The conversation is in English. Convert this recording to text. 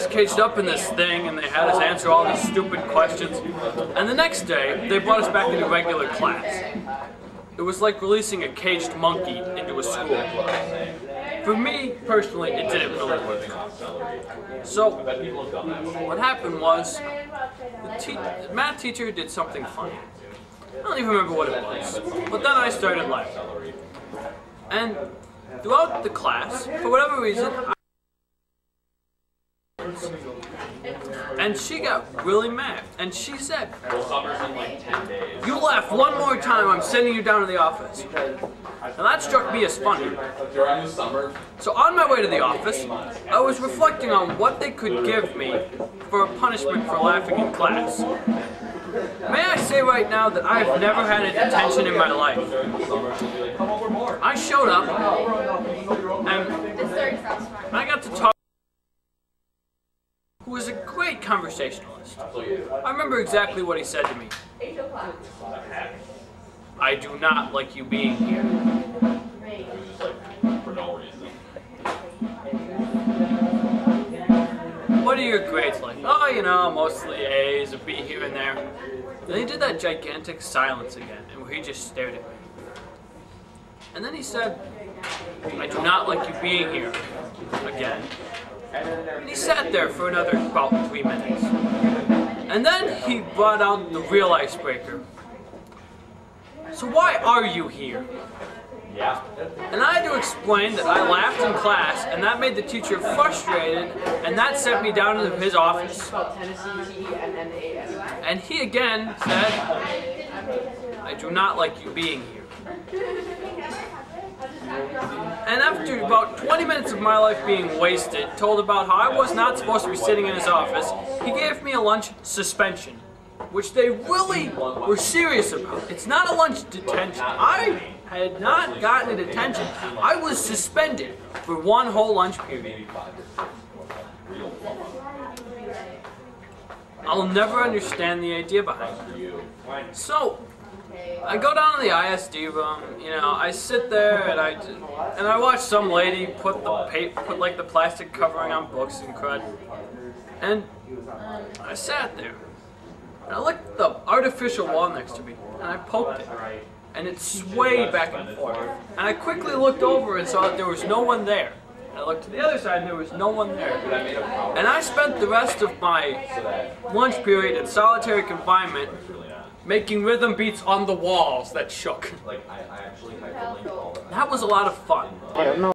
us caged up in this thing and they had us answer all these stupid questions. And the next day, they brought us back into regular class. It was like releasing a caged monkey into a school. For me, personally, it didn't really work. So, what happened was, the math teacher did something funny. I don't even remember what it was, but then I started laughing. And throughout the class, for whatever reason, and she got really mad, and she said, "You laugh one more time, I'm sending you down to the office." And that struck me as funny. So on my way to the office, I was reflecting on what they could give me for a punishment for laughing in class. May I say right now that I have never had a detention in my life. I showed up, and I got to talk. Who was a great conversationalist. I remember exactly what he said to me. "I do not like you being here." "What are your grades like?" "Oh, you know, mostly A's, a B here and there." Then he did that gigantic silence again, and where he just stared at me. And then he said, "I do not like you being here," again. And he sat there for another about 3 minutes. And then he brought out the real icebreaker. "So why are you here?" And I had to explain that I laughed in class, and that made the teacher frustrated, and that sent me down into his office. And he again said, "I do not like you being here." And after about 20 minutes of my life being wasted, told about how I was not supposed to be sitting in his office, he gave me a lunch suspension, which they really were serious about. It's not a lunch detention. I had not gotten a detention. I was suspended for one whole lunch period. I'll never understand the idea behind it. So, I go down to the ISD room, you know, I sit there and I watch some lady put like the plastic covering on books and crud. And I sat there. And I looked at the artificial wall next to me, and I poked it. And it swayed back and forth. And I quickly looked over and saw that there was no one there. And I looked to the other side and there was no one there. And I spent the rest of my lunch period in solitary confinement making rhythm beats on the walls that shook. That was a lot of fun.